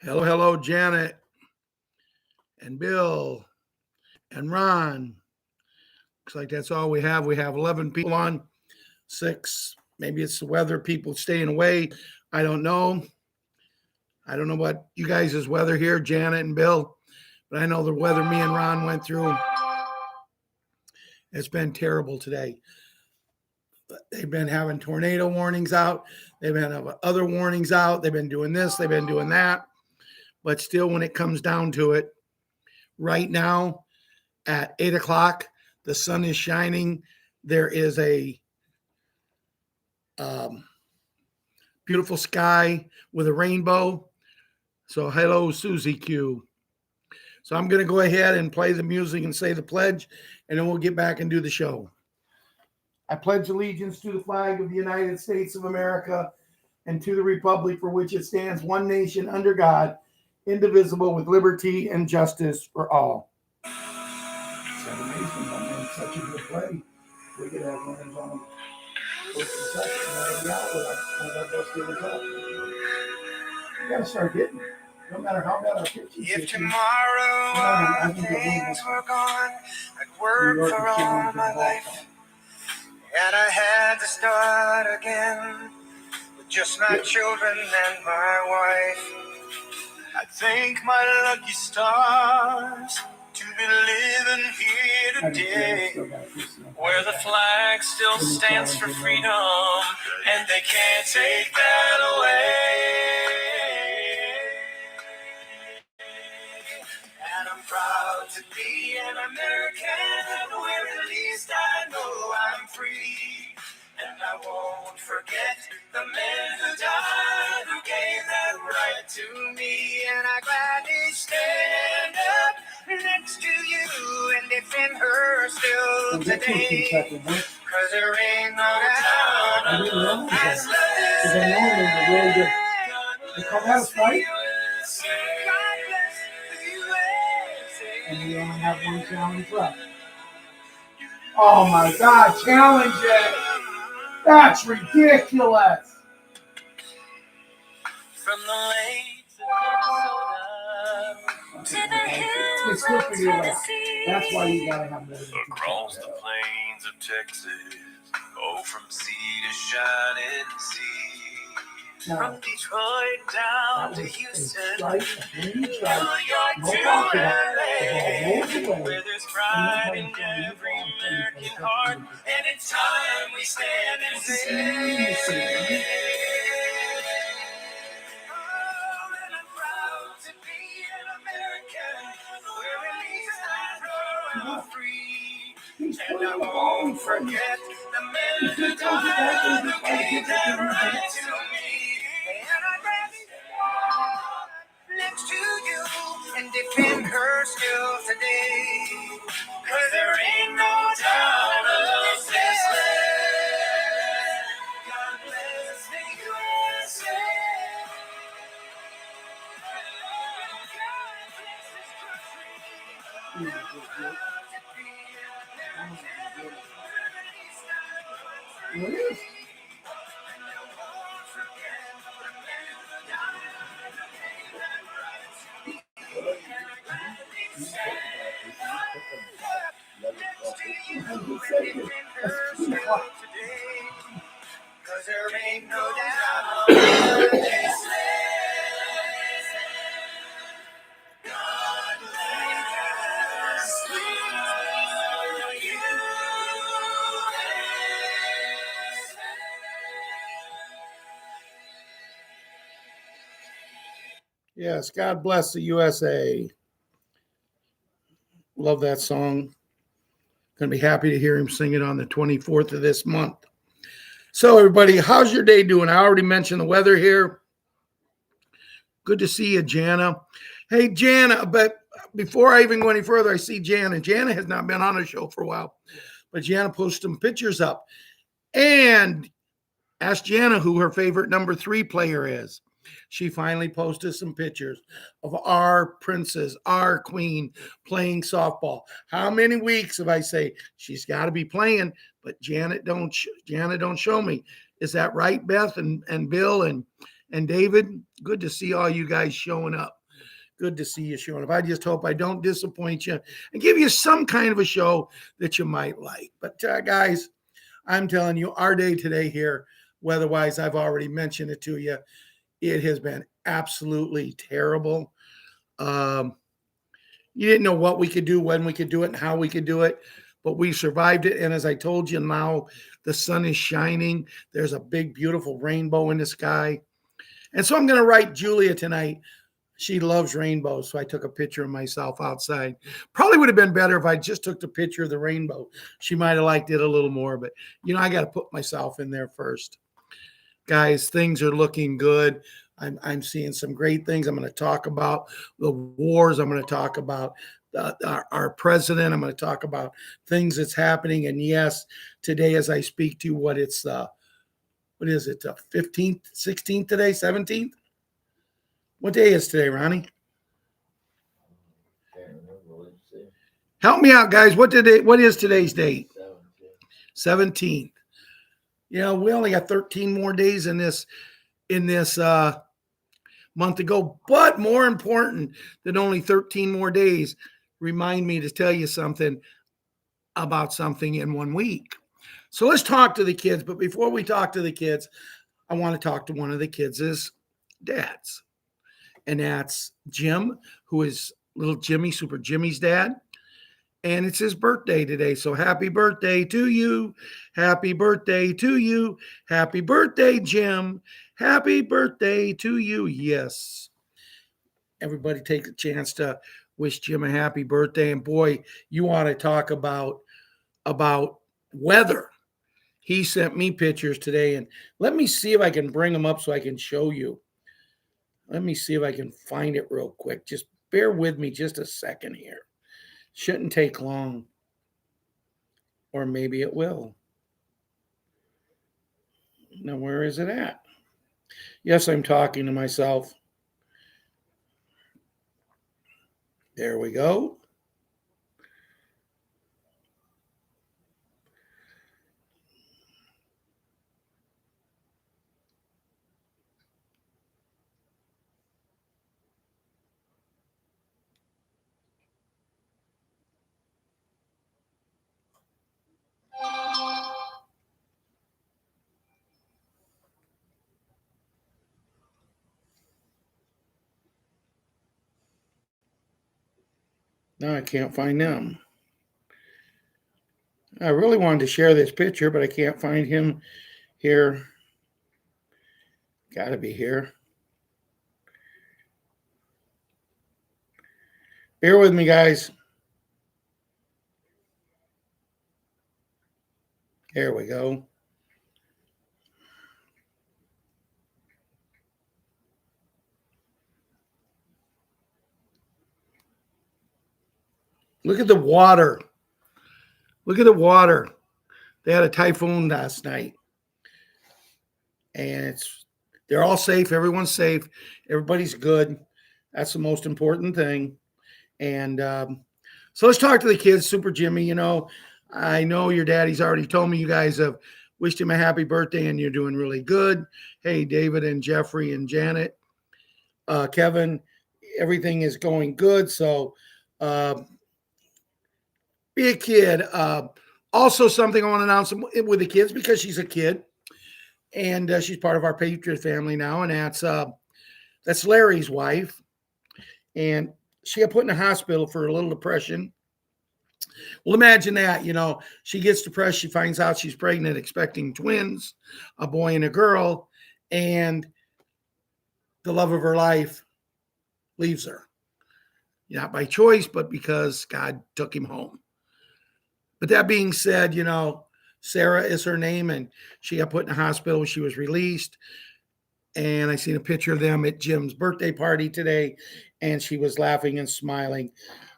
Hello, hello, Janet and Bill and Ron. Looks like that's all we have. We have 11 people on, six. Maybe it's the weather, people staying away. I don't know. I don't know what you guys' weather here, Janet and Bill, but I know the weather me and Ron went through. It's been terrible today. They've been having tornado warnings out. They've been having other warnings out. They've been doing this. They've been doing that. But still, when it comes down to it, right now at 8 o'clock, the sun is shining. There is a beautiful sky with a rainbow. So hello, Susie Q. So I'm going to go ahead and play the music and say the pledge, and then we'll get back and do the show. I pledge allegiance to the flag of the United States of America and to the republic for which it stands, one nation under God, indivisible, with liberty and justice for all. Seven Nations, I mean, such a good play. We could have runners on first and second, and that'll be out with our best Steelers up. We got to start hitting. No matter how bad our pitching is. If tomorrow things were gone, I'd work for all my life. And I had to start again with just my children and my wife. I thank my lucky stars to be living here today, where the flag still stands for freedom, and they can't take that away. And I'm proud to be an American, where at least I know I'm free. And I won't forget the men who died, who gave that right to me. And I gladly stand up next to you and defend her still today. Cause there ain't no doubt as love is really good. They come out of fight, and we only have one challenge left. Oh my God, challenge it! That's ridiculous. From the lakes of Minnesota to the hills of Tennessee. That's why you gotta have more. Across the plains of Texas, oh, from sea to shining sea. From Detroit down to Houston, New York to LA, where there's pride in every American heart, and it's time we stand and say, oh, and I'm proud to be an American, where at least I know I'm free, and I won't forget the men who died, who gave that right to me. Next to you and defend her still today, cause there ain't no doubt of this land. God bless the USA. God bless this country. It is. Cause there ain't no doubt about this land. God bless you. Yes, God bless the USA. Love that song. Gonna be happy to hear him sing it on the 24th of this month. So everybody, how's your day doing? I already mentioned the weather here. Good to see you, Jana. Hey, Jana, but before I even go any further, I see Jana. Jana has not been on the show for a while, but Jana posted some pictures up. And asked Jana who her favorite number 3 player is. She finally posted some pictures of our princess, our queen, playing softball. How many weeks have I say she's got to be playing, but Janet don't show me. Is that right, Beth and Bill and and David, good to see all you guys showing up. Good to see you showing up. I just hope I don't disappoint you and give you some kind of a show that you might like. But guys, I'm telling you, our day today here, weather-wise, I've already mentioned it to you. It has been absolutely terrible. Um, you didn't know what we could do, when we could do it, and how we could do it, but we survived it. And as I told you, now the sun is shining. There's a big, beautiful rainbow in the sky. And so I'm going to write Julia tonight. She loves rainbows, so I took a picture of myself outside. Probably would have been better if I just took the picture of the rainbow. She might have liked it a little more, but I got to put myself in there first. Guys, things are looking good. I'm seeing some great things. I'm going to talk about the wars. I'm going to talk about our president. I'm going to talk about things that's happening. And yes, today as I speak to you, what is it, 15th, 16th today, 17th? What day is today, Ronnie? Help me out, guys. What is today's date? 17th. We only got 13 more days in this month to go. But more important than only 13 more days, remind me to tell you something about something in 1 week. So let's talk to the kids. But before we talk to the kids, I want to talk to one of the kids' dads. And that's Jim, who is little Jimmy, Super Jimmy's dad. And it's his birthday today. So happy birthday to you. Happy birthday to you. Happy birthday, Jim. Happy birthday to you. Yes. Everybody take a chance to wish Jim a happy birthday. And boy, you want to talk about weather. He sent me pictures today. And let me see if I can bring them up so I can show you. Let me see if I can find it real quick. Just bear with me just a second here. Shouldn't take long. Or maybe it will. Now, where is it at? Yes, I'm talking to myself. There we go. No, I can't find them. I really wanted to share this picture, but I can't find him here. Got to be here. Bear with me, guys. There we go. Look at the water. Look at the water. They had a typhoon last night. And they're all safe. Everyone's safe. Everybody's good. That's the most important thing. And so let's talk to the kids. Super Jimmy, I know your daddy's already told me you guys have wished him a happy birthday and you're doing really good. Hey, David and Jeffrey and Janet, Kevin, everything is going good. So be a kid. Also, something I want to announce with the kids because she's a kid and she's part of our Patriots family now. And that's Larry's wife. And she got put in the hospital for a little depression. Well, imagine that, she gets depressed. She finds out she's pregnant, expecting twins, a boy and a girl, and the love of her life leaves her. Not by choice, but because God took him home. But that being said, Sarah is her name, and she got put in the hospital. She was released. And I seen a picture of them at Jim's birthday party today, and she was laughing and smiling.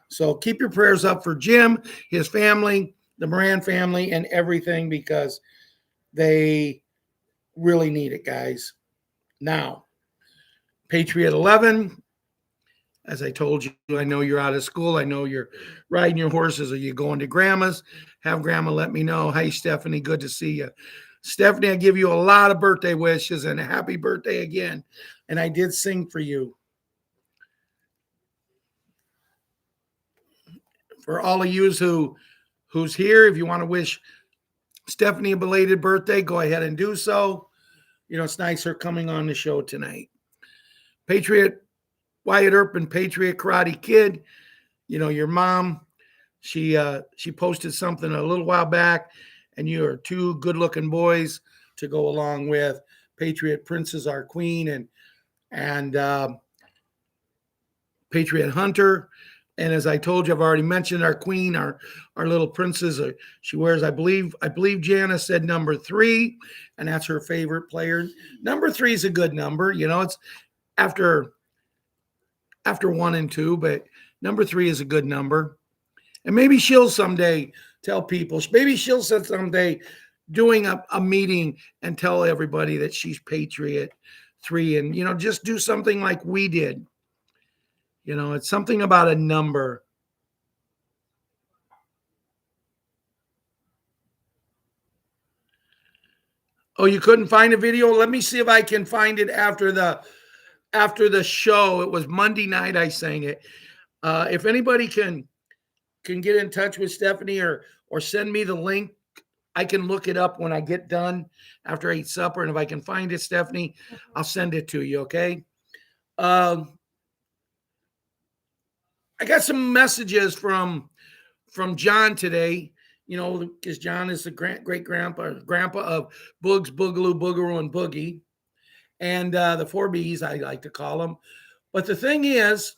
So keep your prayers up for Jim, his family, the Moran family, and everything because they really need it, guys. Now, Patriot 11, as I told you, I know you're out of school. I know you're riding your horses or you're going to grandma's. Have grandma let me know. Hey, Stephanie, good to see you. Stephanie, I give you a lot of birthday wishes and a happy birthday again. And I did sing for you. For all of you who's here, if you want to wish Stephanie a belated birthday, go ahead and do so. You know, it's nice her coming on the show tonight. Patriot Wyatt Earp and Patriot Karate Kid, you know, your mom, she posted something a little while back, and you are two good-looking boys to go along with Patriot Princess, our queen, and Patriot Hunter. And as I told you, I've already mentioned our queen, our little princess. She wears, I believe Jana said number 3, and that's her favorite player. Number 3 is a good number. You know, it's after 1 and 2, but number 3 is a good number. And maybe she'll someday tell people, maybe she'll someday doing a meeting and tell everybody that she's Patriot 3, and, you know, just do something like we did. You know, it's something about a number. Oh, you couldn't find a video? Let me see if I can find it after the show. It was Monday night I sang it. If anybody can get in touch with Stephanie or send me the link, I can look it up when I get done after I eat supper. And if I can find it, Stephanie, I'll send it to you, okay? I got some messages from John today, you know, because John is the great grandpa of Boogs, Boogaloo, Boogaroo, and Boogie, and the 4 Bs, I like to call them. But the thing is,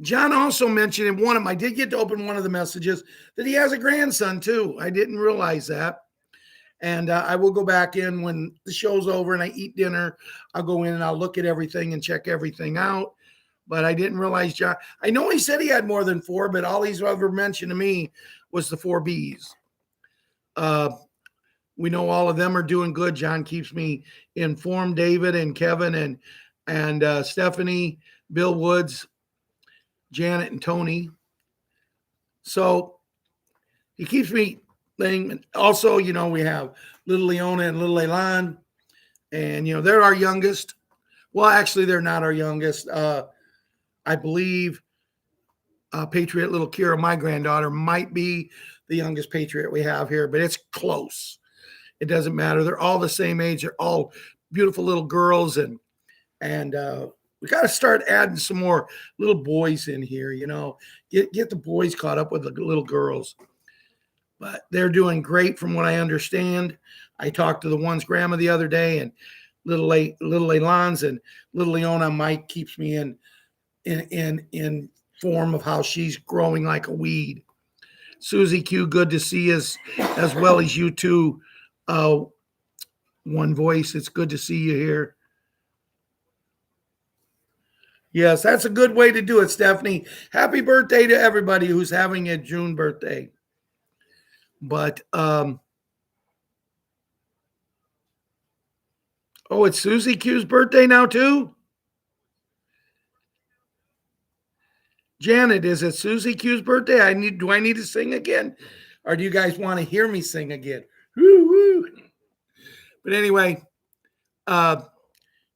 John also mentioned in one of them, I did get to open one of the messages, that he has a grandson too. I didn't realize that. And I will go back in when the show's over and I eat dinner. I'll go in and I'll look at everything and check everything out. But I didn't realize John. I know he said he had more than 4, but all he's ever mentioned to me was the 4 Bs. We know all of them are doing good. John keeps me informed. David and Kevin and Stephanie, Bill Woods, Janet and Tony. So he keeps me thinking. Also, you know, we have little Leona and little Elan, and, you know, they're our youngest. Well, actually, they're not our youngest. I believe Patriot little Kira, my granddaughter, might be the youngest Patriot we have here, but it's close. It doesn't matter. They're all the same age. They're all beautiful little girls, and we got to start adding some more little boys in here. You know, get the boys caught up with the little girls. But they're doing great from what I understand. I talked to the one's grandma the other day, and little Elan's and little Leona, Mike keeps me in form of how she's growing like a weed. Susie Q, good to see you as well as you two. One voice, it's good to see you here. Yes, that's a good way to do it, Stephanie. Happy birthday to everybody who's having a June birthday. But oh, it's Susie Q's birthday now too? Janet, is it Susie Q's birthday? Do I need to sing again? Or do you guys want to hear me sing again? Woo, woo. But anyway,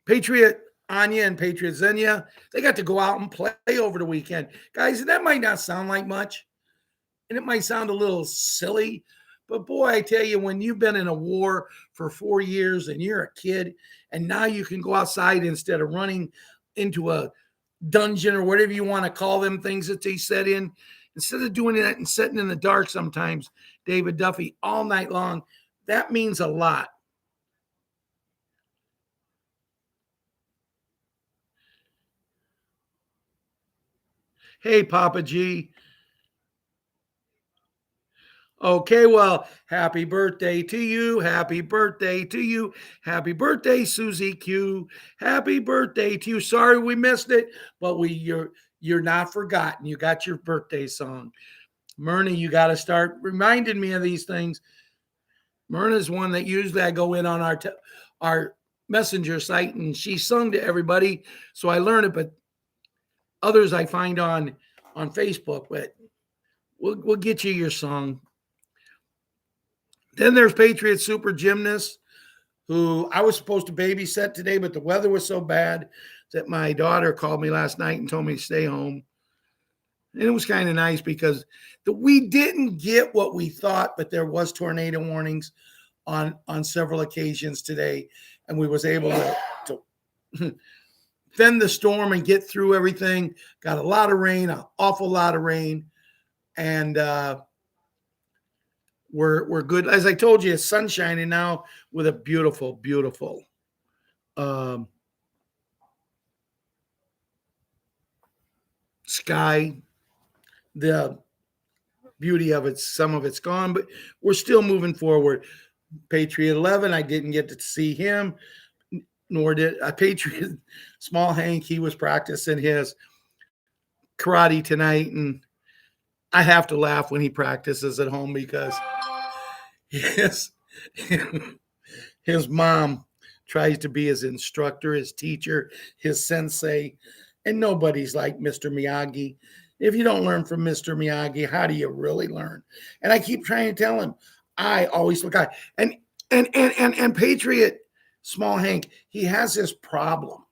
Patriot Anya and Patriot Xenia, they got to go out and play over the weekend. Guys, that might not sound like much, and it might sound a little silly, but boy, I tell you, when you've been in a war for 4 years and you're a kid, and now you can go outside instead of running into a dungeon or whatever you want to call them things that they set in, instead of doing that and sitting in the dark sometimes, David Duffy, all night long, that means a lot. Hey, Papa G. Okay, well, happy birthday to you. Happy birthday to you. Happy birthday, Susie Q. Happy birthday to you. Sorry we missed it, but you're not forgotten. You got your birthday song. Myrna, you got to start reminding me of these things. Myrna's one that usually I go in on our messenger site, and she sung to everybody, so I learned it, but others I find on Facebook, but we'll get you your song. Then there's Patriots super gymnast who I was supposed to babysit today, but the weather was so bad that my daughter called me last night and told me to stay home. And it was kind of nice because we didn't get what we thought, but there was tornado warnings on several occasions today, and we was able to fend the storm and get through everything. Got a lot of rain, an awful lot of rain, and we're good. As I told you, it's sun shining now with a beautiful, beautiful sky. The beauty of it, some of it's gone, but we're still moving forward. Patriot 11, I didn't get to see him, nor did a Patriot Small Hank. He was practicing his karate tonight, and I have to laugh when he practices at home because his mom tries to be his instructor, his teacher, his sensei, and nobody's like Mr. Miyagi. If you don't learn from Mr. Miyagi, how do you really learn? And I keep trying to tell him, I always look at and Patriot Small Hank, he has this problem.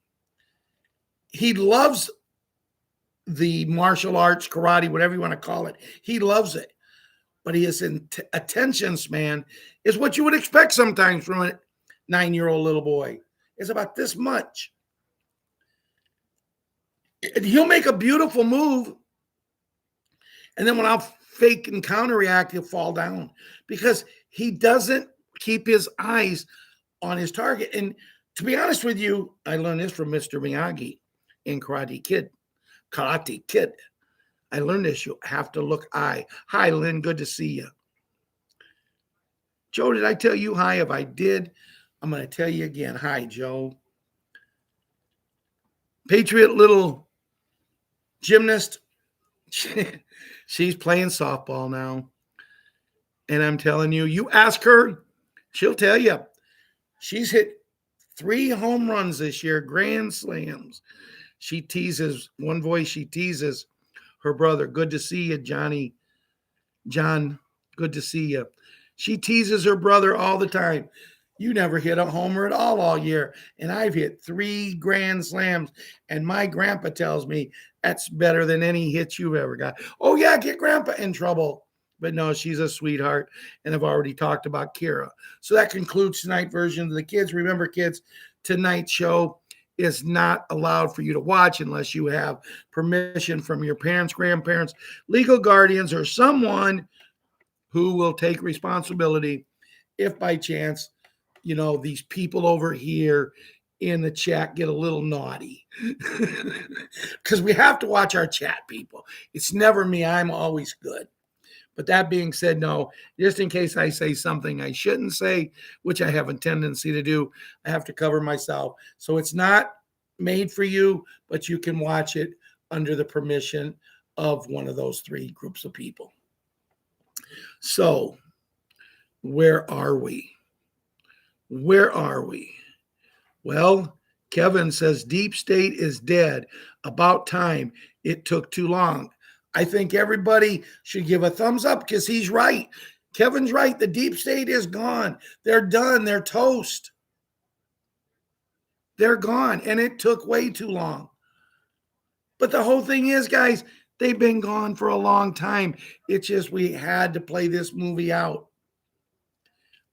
He loves the martial arts, karate, whatever you want to call it. He loves it. But his attention span is what you would expect sometimes from a 9-year-old little boy. It's about this much. He'll make a beautiful move, and then when I'll fake and counter react, he'll fall down because he doesn't keep his eyes on his target. And to be honest with you, I learned this from Mr. Miyagi in Karate Kid. I learned this. You have to look eye. Hi, Lynn. Good to see you. Joe, did I tell you hi? If I did, I'm going to tell you again. Hi, Joe. Patriot little gymnast. She's playing softball now. And I'm telling you, you ask her, she'll tell you. She's hit 3 home runs this year, grand slams. She teases, one voice, she teases her brother. Good to see you, Johnny. John, good to see you. She teases her brother all the time. You never hit a homer at all year. And I've hit 3 grand slams. And my grandpa tells me that's better than any hits you've ever got. Oh, yeah, get grandpa in trouble. But no, she's a sweetheart. And I've already talked about Kira. So that concludes tonight's version of the kids. Remember, kids, tonight's show is not allowed for you to watch unless you have permission from your parents, grandparents, legal guardians, or someone who will take responsibility if by chance, you know, these people over here in the chat get a little naughty. Because we have to watch our chat, people. It's never me. I'm always good. But that being said, no, just in case I say something I shouldn't say, which I have a tendency to do, I have to cover myself. So it's not made for you, but you can watch it under the permission of one of those 3 groups of people. So where are we? Where are we? Well, Kevin says Deep State is dead. About time. It took too long. I think everybody should give a thumbs up because he's right. Kevin's right. The Deep State is gone. They're done. They're toast. They're gone. And it took way too long. But the whole thing is, guys, they've been gone for a long time. It's just we had to play this movie out.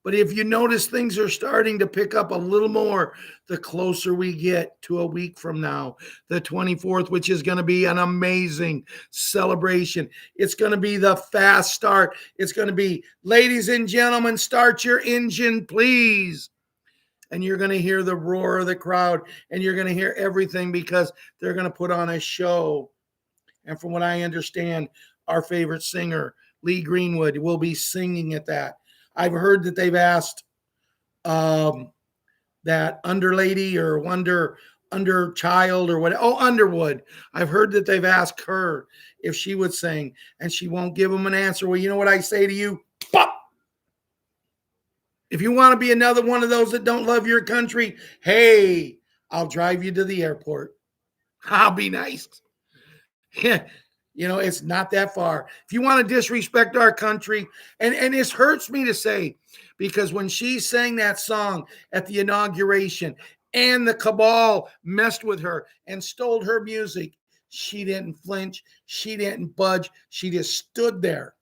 But if you notice, things are starting to pick up a little more the closer we get to a week from now, the 24th, which is going to be an amazing celebration. It's going to be the fast start. It's going to be, ladies and gentlemen, start your engine, please. And you're going to hear the roar of the crowd, and you're going to hear everything because they're going to put on a show. And from what I understand, our favorite singer, Lee Greenwood, will be singing at that. I've heard that they've asked that Underlady or Underchild or what? Oh, Underwood. I've heard that they've asked her if she would sing, and she won't give them an answer. Well, you know what I say to you? Pop! If you want to be another one of those that don't love your country, hey, I'll drive you to the airport. I'll be nice. Yeah. You know, it's not that far. If you want to disrespect our country, and this hurts me to say, because when she sang that song at the inauguration and the cabal messed with her and stole her music, she didn't flinch. She didn't budge. She just stood there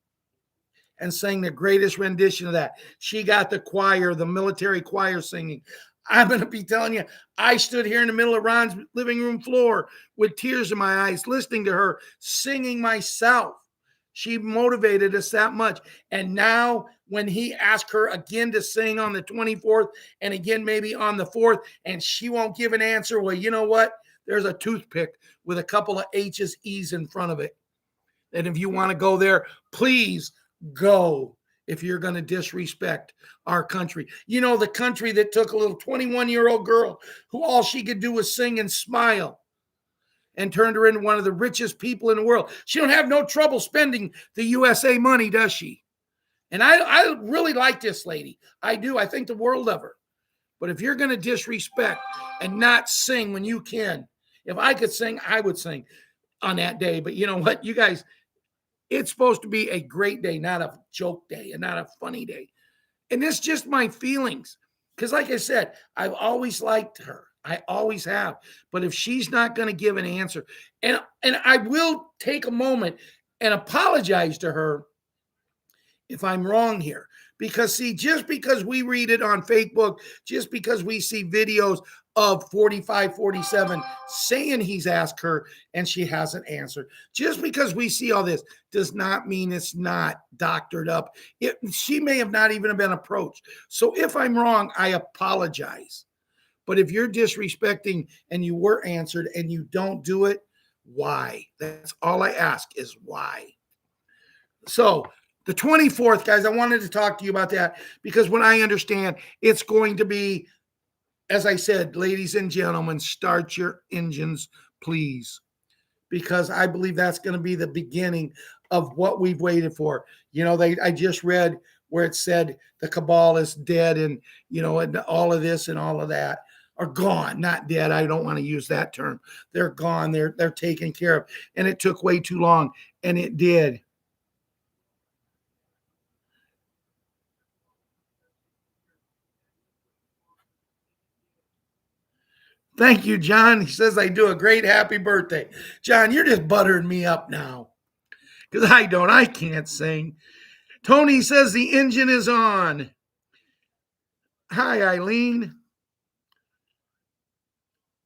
and sang the greatest rendition of that. She got the choir, the military choir singing. I'm going to be telling you, I stood here in the middle of Ron's living room floor with tears in my eyes, listening to her singing myself. She motivated us that much. And now, when he asked her again to sing on the 24th and again maybe on the 4th, and she won't give an answer, well, you know what? There's a toothpick with a couple of H's, E's in front of it. And if you want to go there, please go. If you're going to disrespect our country, you know, the country that took a little 21-year-old girl who all she could do was sing and smile and turned her into one of the richest people in the world. She don't have no trouble spending the USA money, does she? And I really like this lady. I do. I think the world of her. But if you're going to disrespect and not sing when you can, if I could sing, I would sing on that day. But you know what, you guys, it's supposed to be a great day, not a joke day and not a funny day. And it's just my feelings. Because like I said, I've always liked her. I always have. But if she's not going to give an answer, and I will take a moment and apologize to her if I'm wrong here. Because see, just because we read it on Facebook, just because we see videos of 45, 47 saying he's asked her and she hasn't answered, just because we see all this does not mean it's not doctored up. She may have not even been approached. So if I'm wrong, I apologize. But if you're disrespecting and you were answered and you don't do it, why? That's all I ask is why. So the 24th, guys, I wanted to talk to you about that because when I understand it's going to be, as I said, ladies and gentlemen, start your engines, please, because I believe that's going to be the beginning of what we've waited for. You know, I just read where it said the cabal is dead and, you know, and all of this and all of that are gone, not dead. I don't want to use that term. They're gone. They're taken care of. And it took way too long, and it did. Thank you, John. He says I do a great happy birthday. John, you're just buttering me up now because I can't sing. Tony says the engine is on. Hi, Eileen.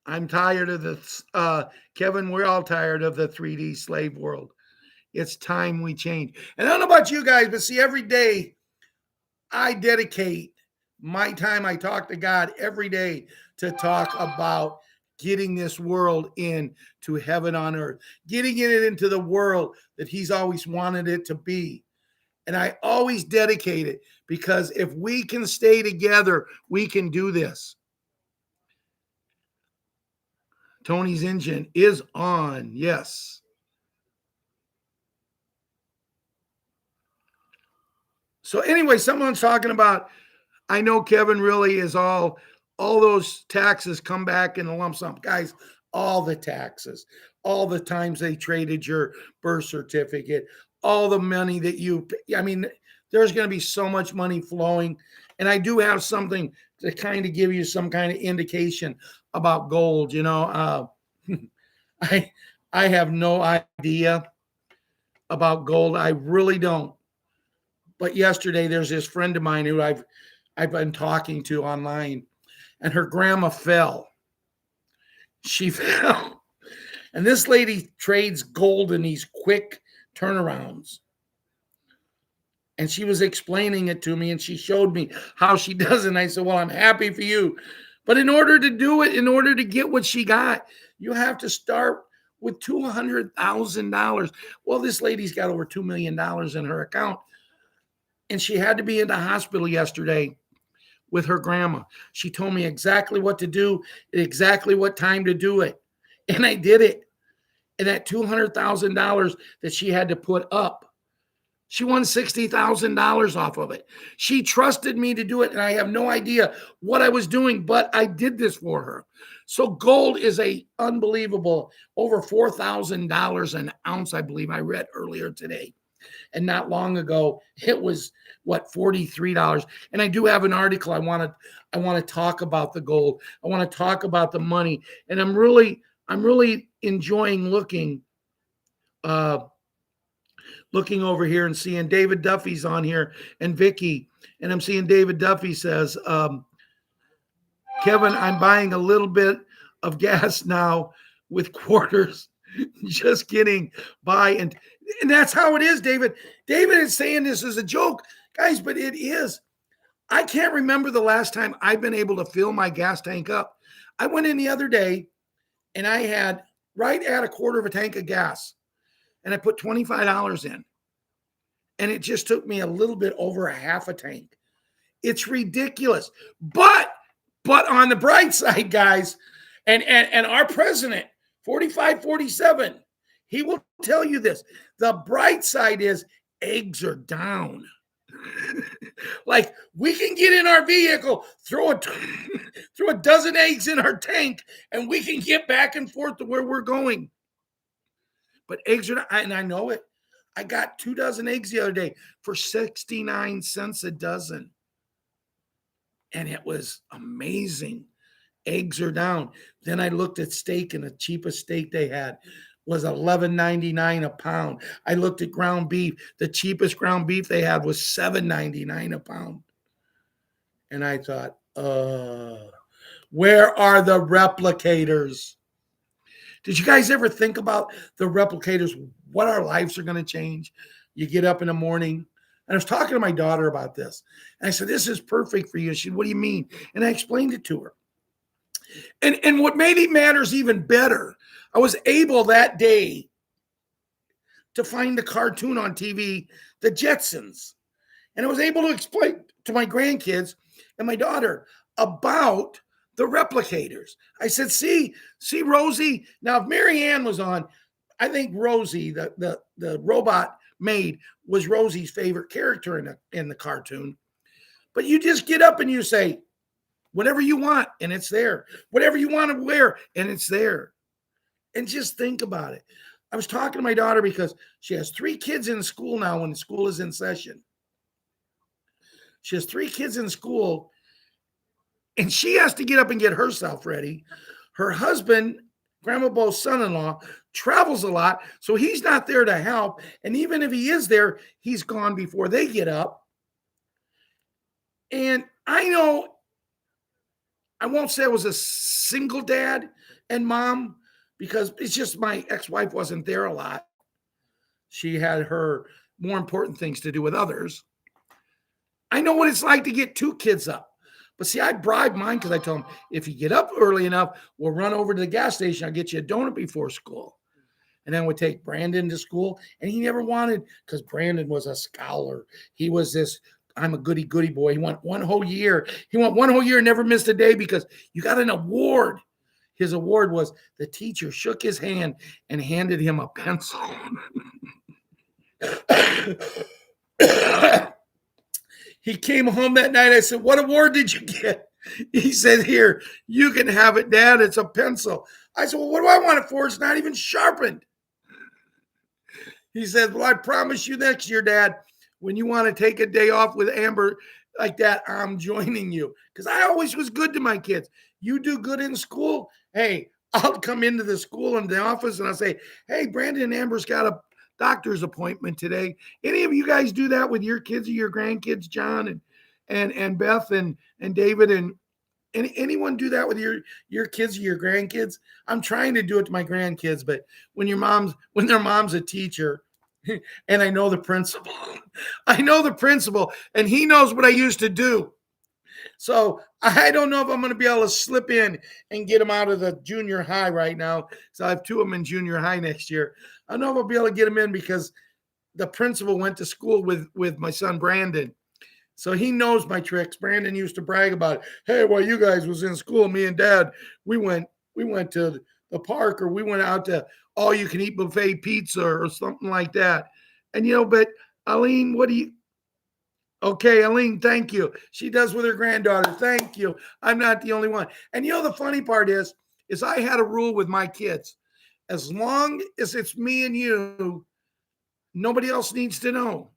I'm tired of the, Kevin, we're all tired of the 3D slave world. It's time we change. And I don't know about you guys, but see, every day I dedicate my time. I talk to God every day to talk about getting this world into heaven on earth, getting it into the world that he's always wanted it to be. And I always dedicate it because if we can stay together, we can do this. Tony's engine is on. Yes. So anyway, someone's talking about, I know Kevin really is all those taxes come back in a lump sum. Guys, all the taxes, all the times they traded your birth certificate, all the money that I mean, there's going to be so much money flowing. And I do have something to kind of give you some kind of indication about gold. You know, I have no idea about gold. I really don't. But yesterday, there's this friend of mine who I've been talking to online, and her grandma fell. She fell. And this lady trades gold in these quick turnarounds. And she was explaining it to me, and she showed me how she does it. And I said, well, I'm happy for you. But in order to do it, in order to get what she got, you have to start with $200,000. Well, this lady's got over $2 million in her account. And she had to be in the hospital yesterday with her grandma. She told me exactly what to do, exactly what time to do it. And I did it. And that $200,000 that she had to put up, She won $60,000 off of it. She trusted me to do it, and I have no idea what I was doing, but I did this for her. So gold is a unbelievable, over $4,000 an ounce, I believe I read earlier today. And not long ago, it was what, $43. And I do have an article. I want to talk about the gold. I want to talk about the money. And I'm really enjoying looking over here and seeing David Duffy's on here and Vicky. And I'm seeing David Duffy says, Kevin, I'm buying a little bit of gas now with quarters, just getting by. And that's how it is, David. David is saying this is a joke, guys, but it is. I can't remember the last time I've been able to fill my gas tank up. I went in the other day and I had right at a quarter of a tank of gas. And I put $25 in. And it just took me a little bit over a half a tank. It's ridiculous. But on the bright side, guys, and our president, 4547, he will tell you this. The bright side is eggs are down. Like, we can get in our vehicle, throw a dozen eggs in our tank, and we can get back and forth to where we're going. But eggs are not, and I know it. I got 2 dozen eggs the other day for 69 cents a dozen. And it was amazing. Eggs are down. Then I looked at steak, and the cheapest steak they had was $11.99 a pound. I looked at ground beef. The cheapest ground beef they had was $7.99 a pound. And I thought, where are the replicators? Did you guys ever think about the replicators, what our lives are going to change? You get up in the morning, and I was talking to my daughter about this. And I said, this is perfect for you. She said, what do you mean? And I explained it to her. And what made it matters even better, I was able that day to find the cartoon on TV, The Jetsons. And I was able to explain to my grandkids and my daughter about the replicators. I said, see, Rosie. Now, if Mary Ann was on, I think Rosie, the robot maid, was Rosie's favorite character in the cartoon. But you just get up and you say, whatever you want, and it's there. Whatever you want to wear, and it's there. And just think about it. I was talking to my daughter because she has 3 kids in school now when school is in session. She has 3 kids in school, and she has to get up and get herself ready. Her husband, Grandma Bo's son-in-law, travels a lot, so he's not there to help. And even if he is there, he's gone before they get up. And I know, I won't say I was a single dad and mom, because it's just my ex-wife wasn't there a lot. She had her more important things to do with others. I know what it's like to get 2 kids up. But see, I bribe mine because I tell them, if you get up early enough, we'll run over to the gas station. I'll get you a donut before school. And then we'll take Brandon to school. And he never wanted, because Brandon was a scholar. He was this, I'm a goody boy. He went one whole year. And never missed a day because you got an award. His award was the teacher shook his hand and handed him a pencil. He came home that night. I said, what award did you get? He said, here, you can have it, Dad. It's a pencil. I said, well, what do I want it for? It's not even sharpened. He said, well, I promise you next year, Dad, when you want to take a day off with Amber like that, I'm joining you. Because I always was good to my kids. You do good in school. Hey, I'll come into the school and the office and I'll say, hey, Brandon and Amber's got a doctor's appointment today. Any of you guys do that with your kids or your grandkids, John and Beth and David, and anyone do that with your kids or your grandkids? I'm trying to do it to my grandkids, but when their mom's a teacher, and I know the principal, and he knows what I used to do. So I don't know if I'm going to be able to slip in and get them out of the junior high right now. So I have 2 of them in junior high next year. I don't know if I'll be able to get them in because the principal went to school with my son, Brandon. So he knows my tricks. Brandon used to brag about it. Hey, while you guys was in school, me and Dad, we went to the park, or we went out to all you can eat buffet pizza or something like that. And, but Aline, what do you? Okay, Aline, thank you. She does with her granddaughter. Thank you. I'm not the only one. And you know the funny part is I had a rule with my kids. As long as it's me and you, nobody else needs to know.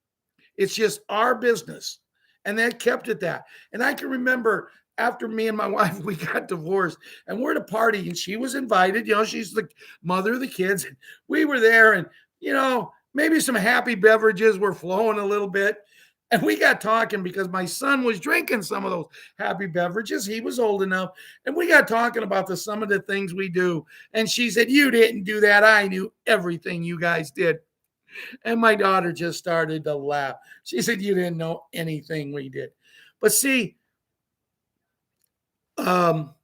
It's just our business. And that kept it that. And I can remember after me and my wife, we got divorced and we're at a party and she was invited. You know, she's the mother of the kids. We were there and, you know, maybe some happy beverages were flowing a little bit. And we got talking because my son was drinking some of those happy beverages. He was old enough. And we got talking about some of the things we do. And she said, "You didn't do that. I knew everything you guys did." And my daughter just started to laugh. She said, "You didn't know anything we did." But see, um,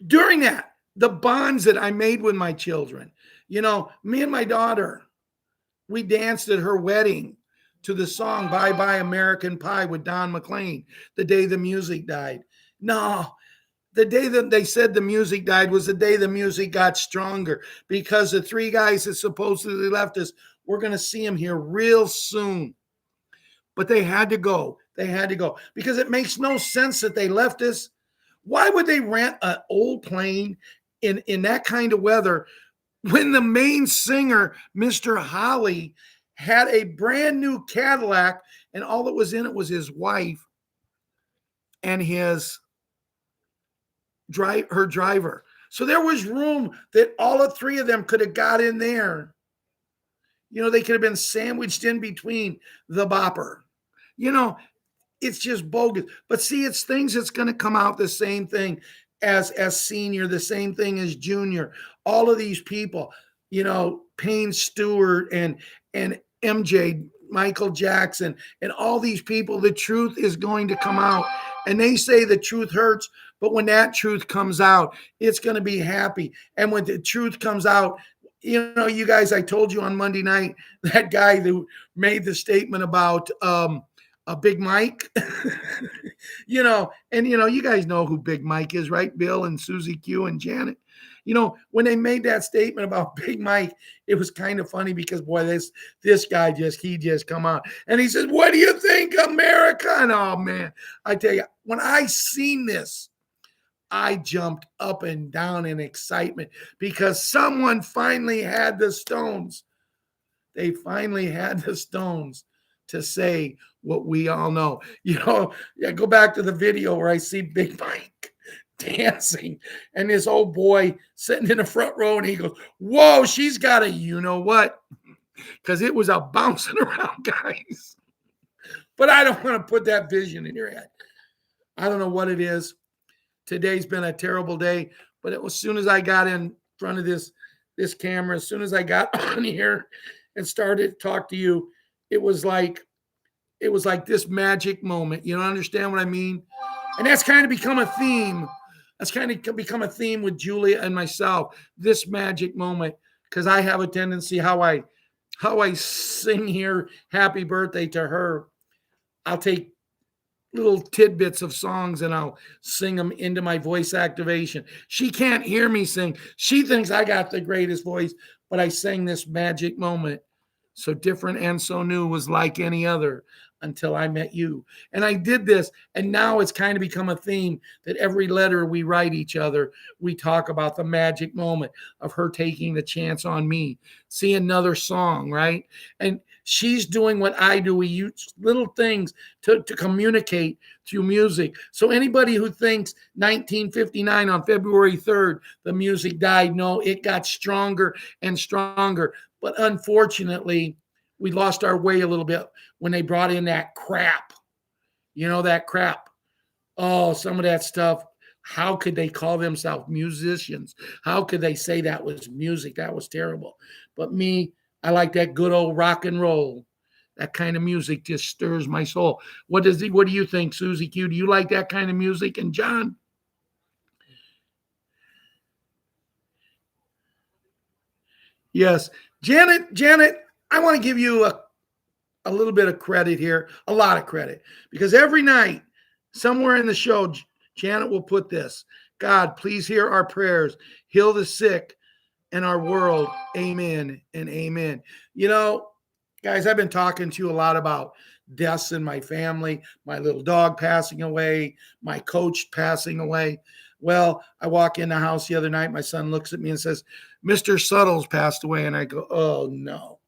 during that, the bonds that I made with my children, you know, me and my daughter, we danced at her wedding to the song Bye Bye American Pie with Don McLean the day the music died. No, the day that they said the music died was the day the music got stronger because the three guys that supposedly left us, we're going to see them here real soon. But they had to go. They had to go because it makes no sense that they left us. Why would they rent an old plane in that kind of weather when the main singer, Mr. Holly, had a brand new Cadillac and all that was in it was his wife and her driver. So there was room that all the three of them could have got in there. You know, they could have been sandwiched in between the bopper. You know, it's just bogus. But see, it's things that's going to come out the same thing as senior, the same thing as junior. All of these people, you know, Payne Stewart and MJ, Michael Jackson, and all these people, the truth is going to come out. And they say the truth hurts, but when that truth comes out, it's going to be happy. And when the truth comes out, you know, you guys, I told you on Monday night, that guy who made the statement about Big Mike, you know, and you know, you guys know who Big Mike is, right? Bill and Susie Q and Janet. You know, when they made that statement about Big Mike, it was kind of funny because boy, this guy he just come out and he says, "What do you think, America?" And oh man, I tell you, when I seen this, I jumped up and down in excitement because someone finally had the stones. They finally had the stones to say what we all know. You know, I go back to the video where I see Big Mike dancing and this old boy sitting in the front row and he goes, "Whoa, she's got a you know what?" Because it was a bouncing around, guys. But I don't want to put that vision in your head. I don't know what it is. Today's been a terrible day, but as soon as I got in front of this camera, as soon as I got on here and started to talk to you, it was like this magic moment. You don't understand what I mean? And that's kind of become a theme. That's kind of become a theme with Julia and myself. This magic moment, because I have a tendency how I sing here happy birthday to her. I'll take little tidbits of songs and I'll sing them into my voice activation. She can't hear me sing. She thinks I got the greatest voice, but I sang this magic moment. So different and so new was like any other until I met you. And I did this, and now it's kind of become a theme that every letter we write each other, we talk about the magic moment of her taking the chance on me. See another song, right? And she's doing what I do. We use little things to communicate through music. So anybody who thinks 1959 on February 3rd, the music died, no, it got stronger and stronger. But unfortunately, we lost our way a little bit when they brought in that crap. You know, that crap. Oh, some of that stuff. How could they call themselves musicians? How could they say that was music? That was terrible. But me, I like that good old rock and roll. That kind of music just stirs my soul. What do you think, Susie Q? Do you like that kind of music? And John? Yes. Janet, I want to give you a little bit of credit here, a lot of credit, because every night, somewhere in the show, Janet will put this: "God, please hear our prayers, heal the sick in our world. Amen and amen." You know, Guys, I've been talking to you a lot about deaths in my family, my little dog passing away, my coach passing away. Well, I walk in the house the other night. My son looks at me and says, Mr. Suttles passed away. And I go, oh no.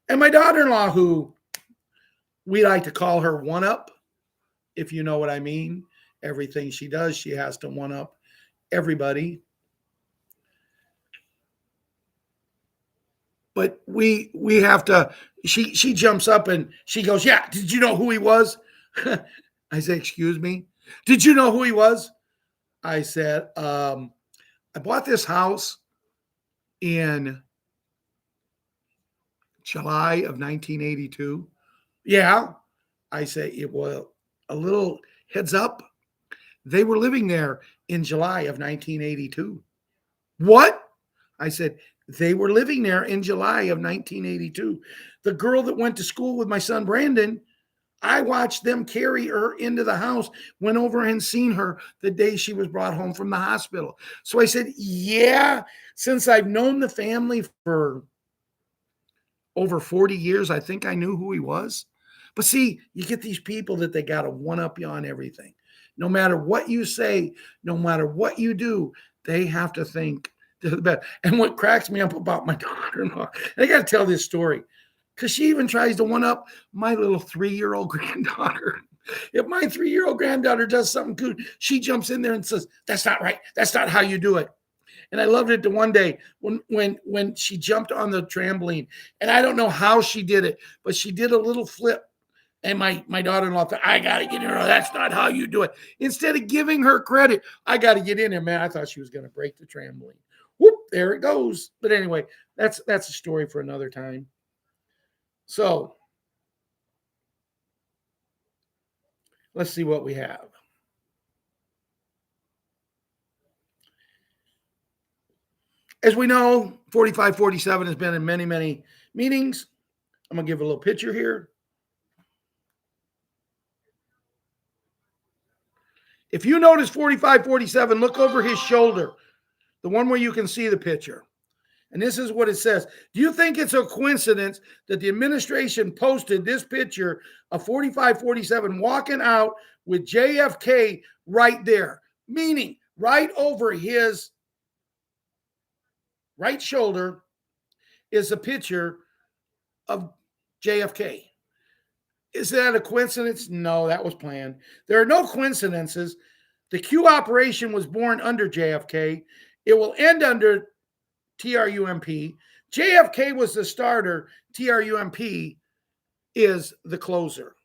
And my daughter in law, who we like to call her one up, if you know what I mean, everything she does, she has to one up everybody. But we have to, she jumps up and she goes, yeah, did you know who he was? I say, excuse me, did you know who he was? I said, I bought this house in July of 1982. Yeah. I say, it was a little heads up. They were living there in July of 1982. What? I said, they were living there in July of 1982. The girl that went to school with my son Brandon, I watched them carry her into the house, went over and seen her the day she was brought home from the hospital. So I said, yeah, since I've known the family for over 40 years, I think I knew who he was. But see, you get these people that they got to one up you on everything. No matter what you say, no matter what you do, they have to think they're the best. And what cracks me up about my daughter-in-law, and I got to tell this story, because she even tries to one up my little 3-year-old granddaughter. If my 3-year-old granddaughter does something good, she jumps in there and says, "That's not right. That's not how you do it." And I loved it the one day when she jumped on the trampoline, and I don't know how she did it, but she did a little flip. And my daughter-in-law thought, I got to get in there. That's not how you do it. Instead of giving her credit, I got to get in there. Man, I thought she was going to break the trampoline. Whoop, there it goes. But anyway, that's a story for another time. So let's see what we have. As we know, 4547 has been in many, many meetings. I'm going to give a little picture here. If you notice 4547, look over his shoulder, the one where you can see the picture. And this is what it says. Do you think it's a coincidence that the administration posted this picture of 4547 walking out with JFK right there? Meaning, right over his right shoulder is a picture of JFK. Is that a coincidence? No, that was planned. There are no coincidences. The Q operation was born under JFK. It will end under TRUMP. JFK was the starter. TRUMP is the closer.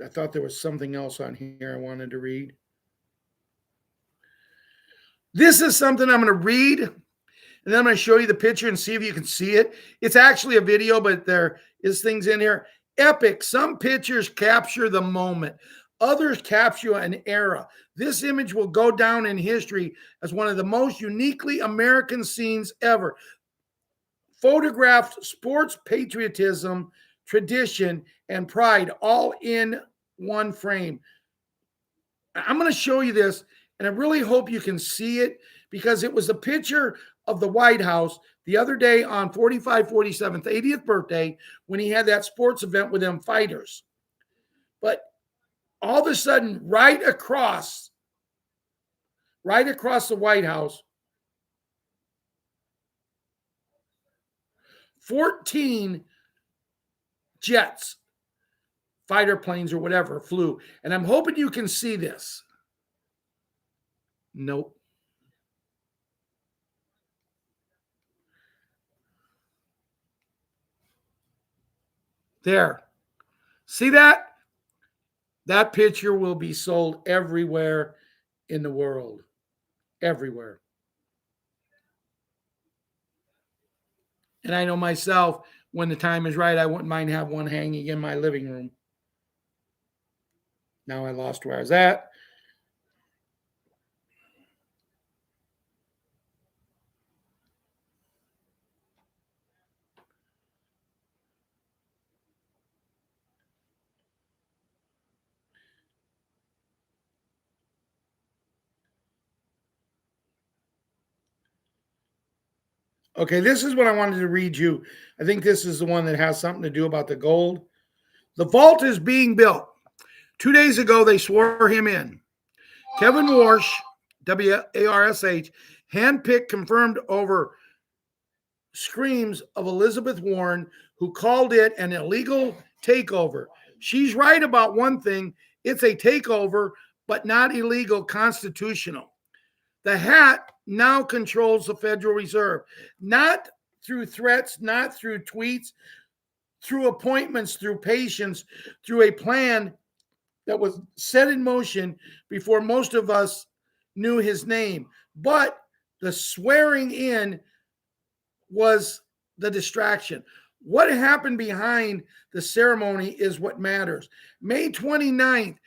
I thought there was something else on here I wanted to read. This is something I'm going to read, and then I'm going to show you the picture and see if you can see it. It's actually a video, but there is things in here. Epic. Some pictures capture the moment. Others capture an era. This image will go down in history as one of the most uniquely American scenes ever. Photographed sports patriotism, tradition, and pride all in one frame. I'm going to show you this, and I really hope you can see it because it was a picture of the White House the other day on 4547th 80th birthday when he had that sports event with them fighters. But all of a sudden, right across the White House, 14 jets, fighter planes or whatever, flew. And I'm hoping you can see this. Nope. There. See that? That picture will be sold everywhere in the world. Everywhere. And I know myself, when the time is right, I wouldn't mind have one hanging in my living room. Now I lost where I was at. Okay, this is what I wanted to read you. I think this is the one that has something to do about the gold. The vault is being built. 2 days ago, they swore him in. Kevin Warsh, WARSH, handpicked, confirmed over screams of Elizabeth Warren, who called it an illegal takeover. She's right about one thing: it's a takeover, but not illegal, constitutional. The hat now controls the Federal Reserve, not through threats, not through tweets, through appointments, through patience, through a plan that was set in motion before most of us knew his name. But the swearing in was the distraction. What happened behind the ceremony is what matters. May 29th,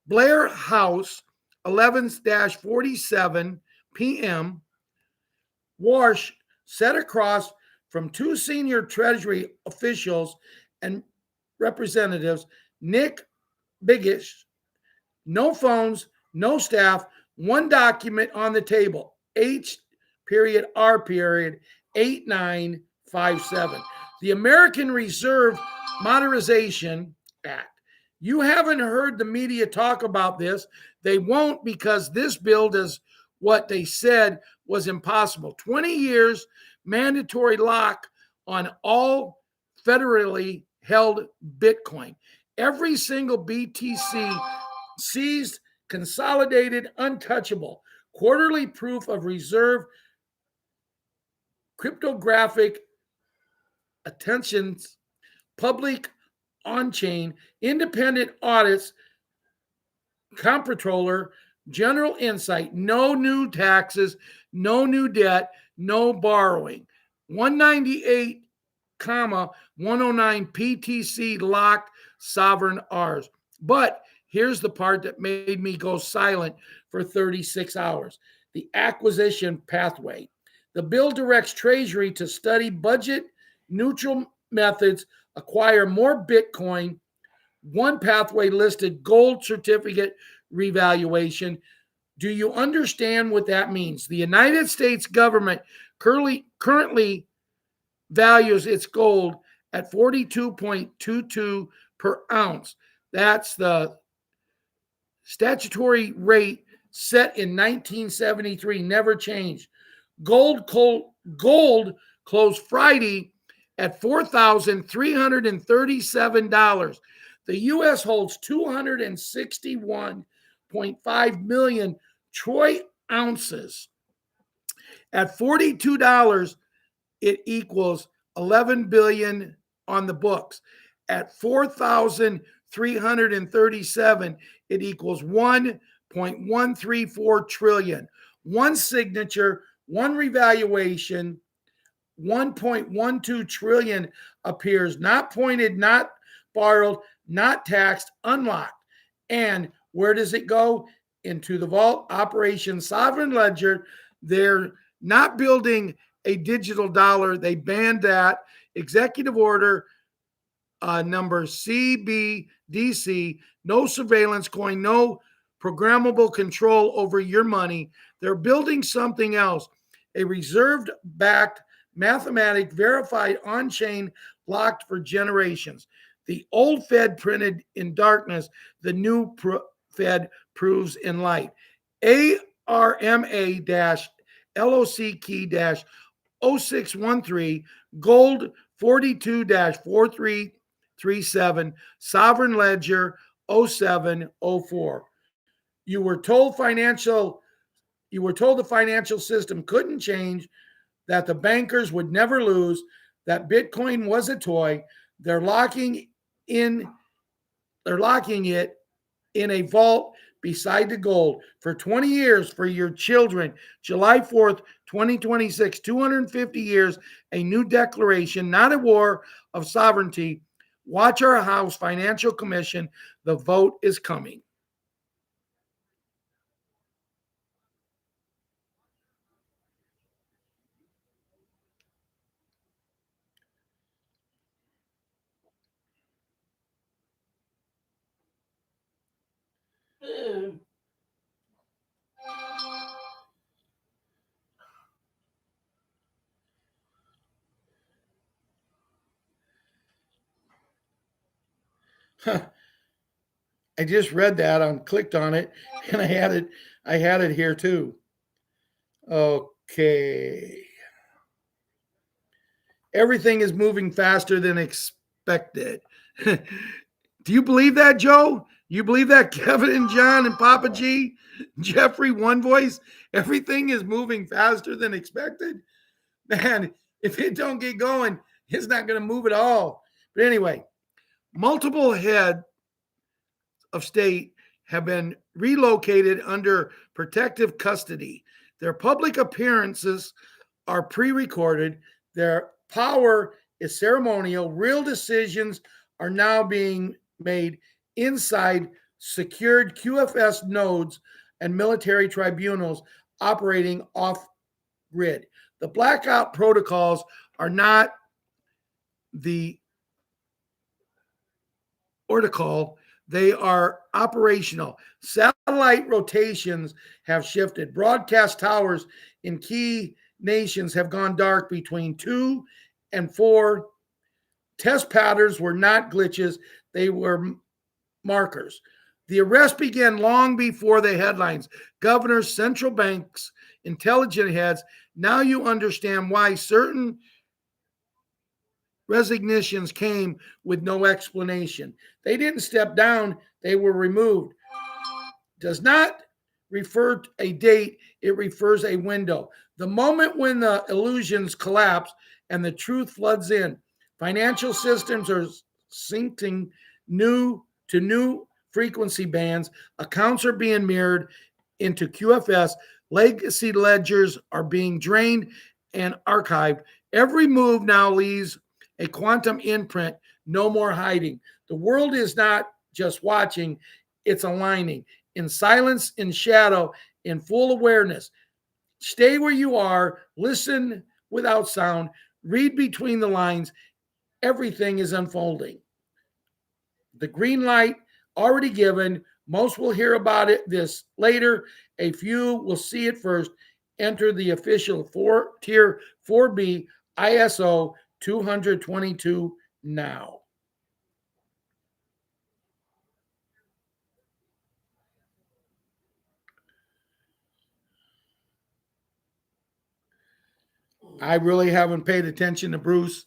Blair House, 11-47 p.m., Warsh sat across from two senior Treasury officials and representatives, Nick Bigish. No phones, no staff, one document on the table. H period R period 8957. The American Reserve Modernization Act. You haven't heard the media talk about this. They won't, because this bill does what they said was impossible. 20 years mandatory lock on all federally held Bitcoin. Every single BTC seized, consolidated, untouchable. Quarterly proof of reserve, cryptographic attentions, public on chain, independent audits, comptroller, general insight, no new taxes, no new debt, no borrowing. 198, 109 PTC locked sovereign R's. But here's the part that made me go silent for 36 hours: the acquisition pathway. The bill directs Treasury to study budget neutral methods, acquire more Bitcoin. One pathway listed gold certificate revaluation. Do you understand what that means? The United States government currently values its gold at 42.22 per ounce. That's the statutory rate set in 1973, never changed. Gold closed Friday at $4,337. The U.S. holds 261.5 million troy ounces. At $42, it equals 11 billion on the books. At 4,337, it equals 1.134 trillion. One signature, one revaluation, 1.12 trillion appears, not pointed, not borrowed, not taxed, unlocked. And where does it go? Into the vault. Operation Sovereign Ledger. They're not building a digital dollar. They banned that. Executive order number CBDC, no surveillance coin, no programmable control over your money. They're building something else: a reserved backed, mathematic, verified, on chain, locked for generations. The old Fed printed in darkness, the new Fed proves in light. ARMA LOC key 0613, gold 42 4337, sovereign ledger 0704. You were told the financial system couldn't change, that the bankers would never lose, that Bitcoin was a toy. They're locking in they're locking it in a vault beside the gold for 20 years for your children. July 4th, 2026, 250 years, a new declaration, not a war of sovereignty. Watch our House Financial Commission. The vote is coming. I just read that on clicked on it and I had it here too. Okay. Everything is moving faster than expected. Do you believe that, Joe? You believe that, Kevin and John and Papa G? Jeffrey, one voice? Everything is moving faster than expected? Man, if it don't get going, it's not going to move at all. But anyway, multiple head of state have been relocated under protective custody. Their public appearances are pre-recorded. Their power is ceremonial. Real decisions are now being made inside secured QFS nodes and military tribunals operating off grid. The blackout protocols are not the protocol, they are operational. Satellite rotations have shifted. Broadcast towers in key nations have gone dark between 2 and 4. Test patterns were not glitches, they were markers. The arrest began long before the headlines. Governors, central banks, intelligence heads. Now you understand why certain resignations came with no explanation. They didn't step down, they were removed. Does not refer to a date, it refers a window. The moment when the illusions collapse and the truth floods in, financial systems are syncing new frequency bands, accounts are being mirrored into QFS, legacy ledgers are being drained and archived. Every move now leaves a quantum imprint, no more hiding. The world is not just watching, it's aligning in silence, in shadow, in full awareness. Stay where you are, listen without sound, read between the lines. Everything is unfolding. The green light already given. Most will hear about it this later. A few will see it first. Enter the official tier 4B ISO 222 now. I really haven't paid attention to Bruce.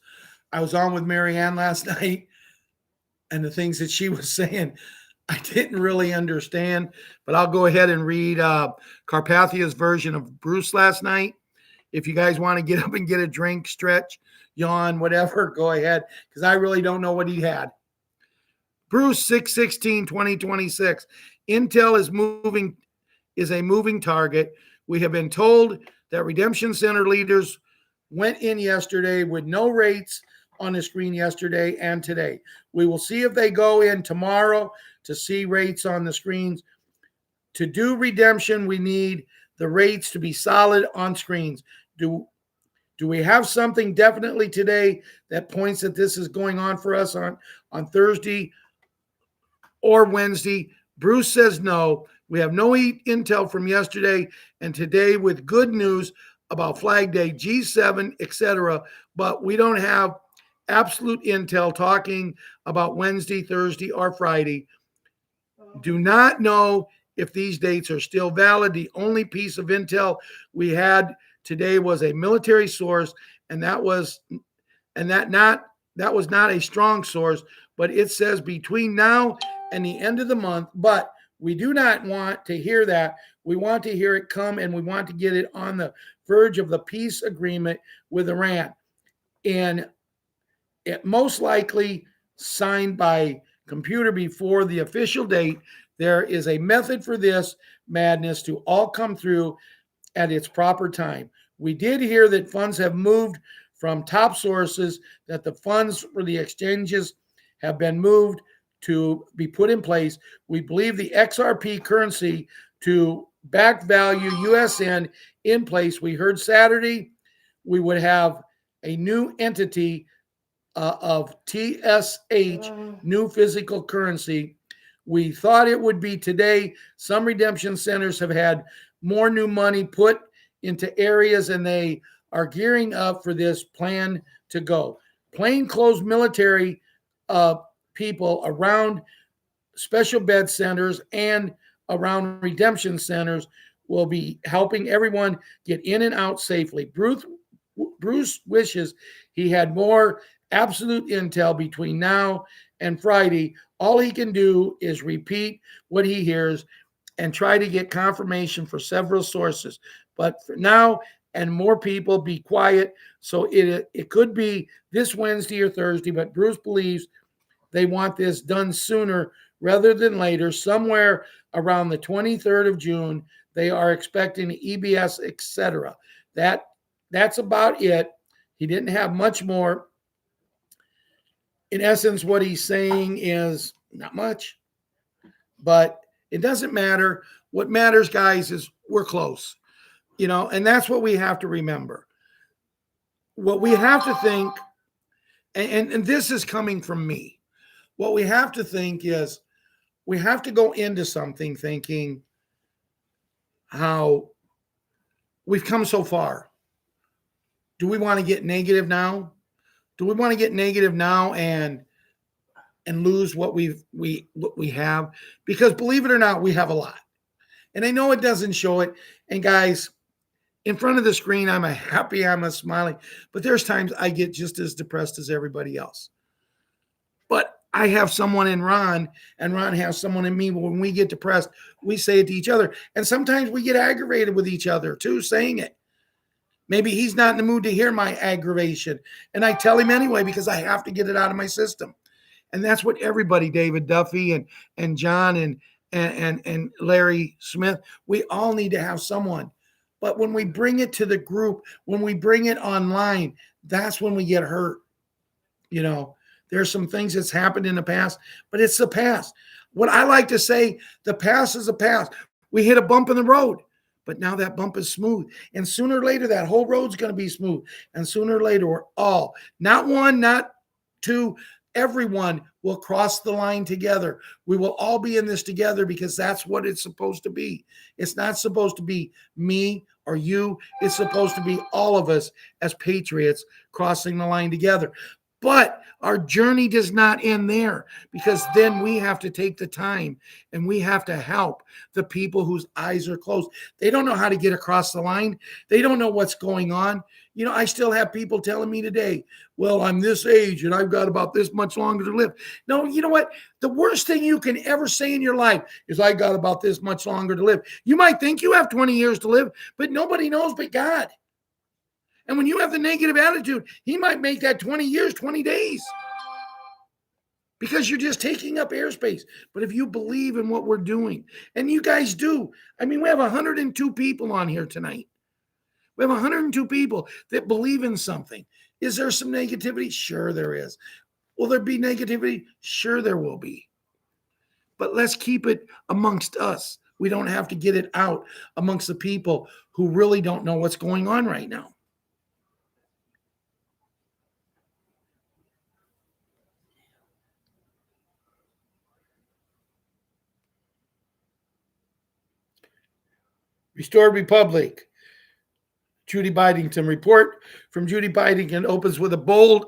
I was on with Marianne last night, and the things that she was saying, I didn't really understand. But I'll go ahead and read Carpathia's version of Bruce last night. If you guys want to get up and get a drink, stretch, yawn, whatever, go ahead, because I really don't know what he had. Bruce 6/16/2026. Intel is a moving target. We have been told that Redemption Center leaders went in yesterday with no rates on the screen yesterday and today. We will see if they go in tomorrow to see rates on the screens. To do redemption, we need the rates to be solid on screens. Do we have something definitely today that points that this is going on for us on Thursday or Wednesday? Bruce says no. We have no intel from yesterday and today with good news about Flag Day, G7, etc. But we don't have absolute intel talking about Wednesday, Thursday, or Friday. Do not know if these dates are still valid. The only piece of intel we had today was a military source, and that was not a strong source, but it says between now and the end of the month. But we do not want to hear that. We want to hear it come, and we want to get it on the verge of the peace agreement with Iran. And it most likely signed by computer before the official date. There is a method for this madness to all come through at its proper time. We did hear that funds have moved from top sources, that the funds for the exchanges have been moved to be put in place. We believe the XRP currency to back value USN in place. We heard Saturday we would have a new entity of TSH, new physical currency. We thought it would be today. Some redemption centers have had more new money put into areas, and they are gearing up for this plan to go. Plainclothes military people around special bed centers and around redemption centers will be helping everyone get in and out safely. Bruce wishes he had more absolute intel between now and Friday. All he can do is repeat what he hears and try to get confirmation for several sources. But for now, and more people, be quiet. So it could be this Wednesday or Thursday, but Bruce believes they want this done sooner rather than later, somewhere around the 23rd of June. They are expecting EBS, etc. That's about it. He didn't have much more. In essence, what he's saying is not much, but it doesn't matter. What matters, guys, is we're close, and that's what we have to remember. What we have to think, and this is coming from me, what we have to think is we have to go into something thinking how we've come so far. Do we want to get negative now? Do we want to get negative now and lose what we have? Because believe it or not, we have a lot. And I know it doesn't show it. And guys, in front of the screen, I'm a happy, I'm a smiling, but there's times I get just as depressed as everybody else. But I have someone in Ron, and Ron has someone in me. When we get depressed, we say it to each other. And sometimes we get aggravated with each other too, saying it. Maybe he's not in the mood to hear my aggravation. And I tell him anyway because I have to get it out of my system. And that's what everybody, David Duffy and John and Larry Smith, we all need to have someone. But when we bring it to the group, when we bring it online, that's when we get hurt. There's some things that's happened in the past, but it's the past. What I like to say, the past is the past. We hit a bump in the road, but now that bump is smooth. And sooner or later, that whole road's going to be smooth. And sooner or later, we're all, not one, not two, everyone will cross the line together. We will all be in this together because that's what it's supposed to be. It's not supposed to be me or you. It's supposed to be all of us as patriots crossing the line together. But our journey does not end there, because then we have to take the time and we have to help the people whose eyes are closed. They don't know how to get across the line. They don't know what's going on. I still have people telling me today, well, I'm this age and I've got about this much longer to live. No, you know what? The worst thing you can ever say in your life is I got about this much longer to live. You might think you have 20 years to live, but nobody knows but God. And when you have the negative attitude, he might make that 20 years, 20 days. Because you're just taking up airspace. But if you believe in what we're doing, and you guys do, we have 102 people on here tonight. We have 102 people that believe in something. Is there some negativity? Sure there is. Will there be negativity? Sure there will be. But let's keep it amongst us. We don't have to get it out amongst the people who really don't know what's going on right now. Restored Republic. Judy Bidington. Report from Judy Bidington opens with a bold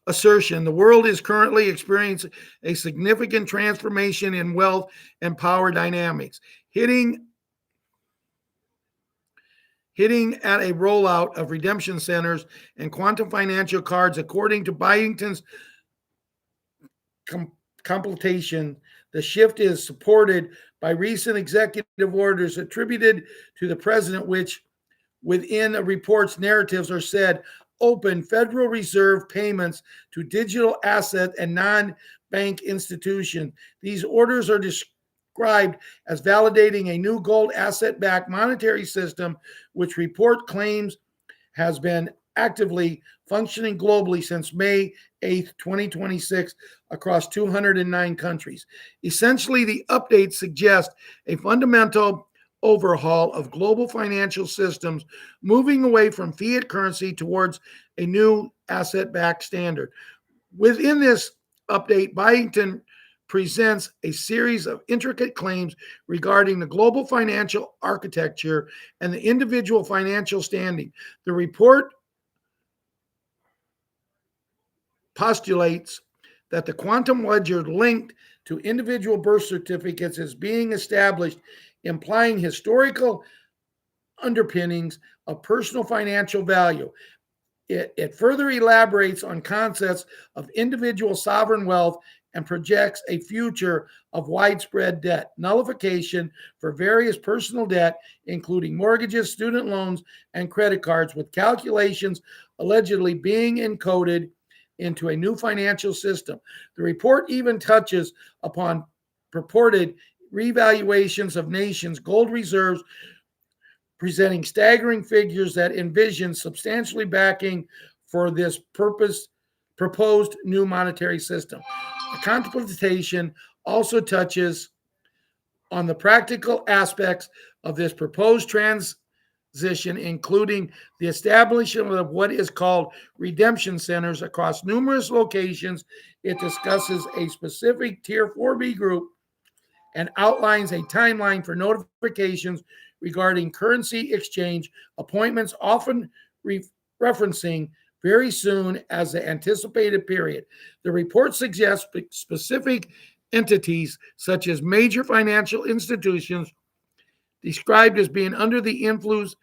assertion. The world is currently experiencing a significant transformation in wealth and power dynamics, hitting at a rollout of redemption centers and quantum financial cards. According to Bidington's computation, the shift is supported by recent executive orders attributed to the president, which within the report's narratives are said open Federal Reserve payments to digital asset and non-bank institutions. These orders are described as validating a new gold asset-backed monetary system, which report claims has been actively functioning globally since May 8th, 2026, across 209 countries. Essentially, the updates suggest a fundamental overhaul of global financial systems, moving away from fiat currency towards a new asset-backed standard. Within this update, Bidington presents a series of intricate claims regarding the global financial architecture and the individual financial standing. The report postulates that the quantum ledger linked to individual birth certificates is being established, implying historical underpinnings of personal financial value. It further elaborates on concepts of individual sovereign wealth and projects a future of widespread debt nullification for various personal debt, including mortgages, student loans, and credit cards, with calculations allegedly being encoded into a new financial system. The report even touches upon purported revaluations of nations' gold reserves, presenting staggering figures that envision substantially backing for this purpose proposed new monetary system. The contemplation also touches on the practical aspects of this proposed transition, including the establishment of what is called redemption centers across numerous locations. It discusses a specific Tier 4B group and outlines a timeline for notifications regarding currency exchange appointments, often referencing very soon as the anticipated period. The report suggests specific entities such as major financial institutions described as being under the influence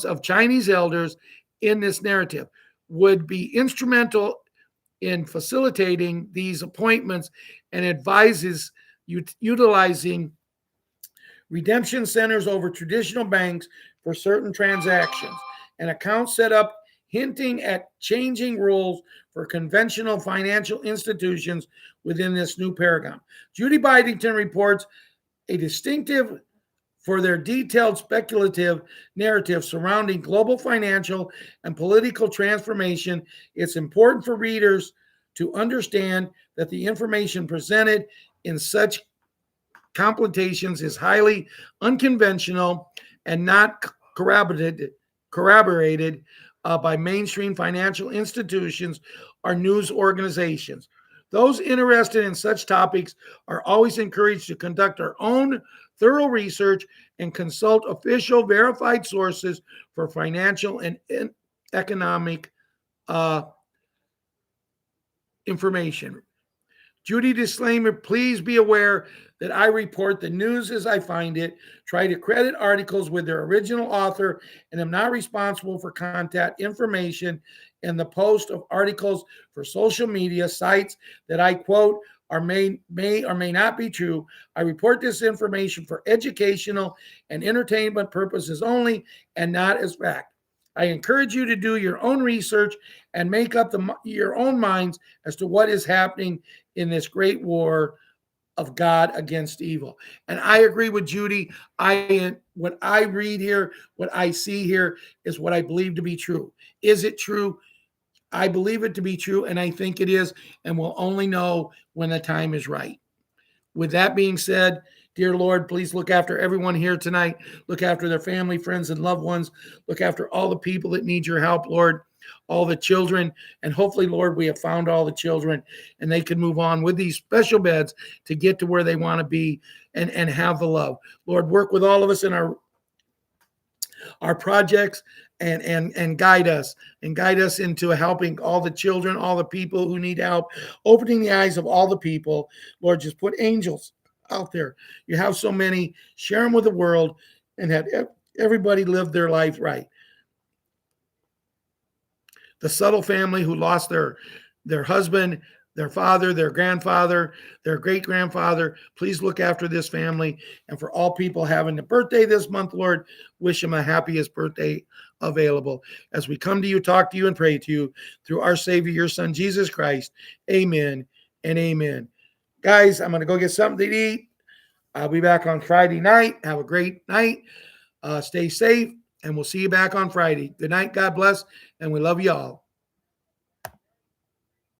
of Chinese elders in this narrative would be instrumental in facilitating these appointments and advises utilizing redemption centers over traditional banks for certain transactions, and accounts set up hinting at changing rules for conventional financial institutions within this new paradigm. Judy Bidington reports a distinctive for their detailed speculative narrative surrounding global financial and political transformation. It's important for readers to understand that the information presented in such computations is highly unconventional and not corroborated by mainstream financial institutions or news organizations. Those interested in such topics are always encouraged to conduct their own thorough research and consult official verified sources for financial and economic information. Judy disclaimer, please be aware that I report the news as I find it, try to credit articles with their original author, and am not responsible for contact information in the post of articles for social media sites that I quote or may or may not be true. I report this information for educational and entertainment purposes only and not as fact. I encourage you to do your own research and make up your own minds as to what is happening in this great war of God against evil. And I agree with Judy. What I read here, what I see here is what I believe to be true. Is it true? I believe it to be true, and I think it is, and we'll only know when the time is right. With that being said, dear Lord, please look after everyone here tonight. Look after their family, friends, and loved ones. Look after all the people that need your help, Lord, all the children. And hopefully, Lord, we have found all the children and they can move on with these special beds to get to where they want to be and have the love. Lord, work with all of us in our projects and guide us into helping all the children, all the people who need help, opening the eyes of all the people. Lord, just put angels out there. You have so many. Share them with the world and have everybody live their life right. The Subtle family who lost their husband, their father, their grandfather, their great-grandfather, please look after this family. And for all people having a birthday this month, Lord, wish them a happiest birthday available. As we come to you, talk to you, and pray to you through our Savior, your Son, Jesus Christ. Amen and amen. Guys, I'm going to go get something to eat. I'll be back on Friday night. Have a great night. Stay safe, and we'll see you back on Friday. Good night. God bless, and we love you all.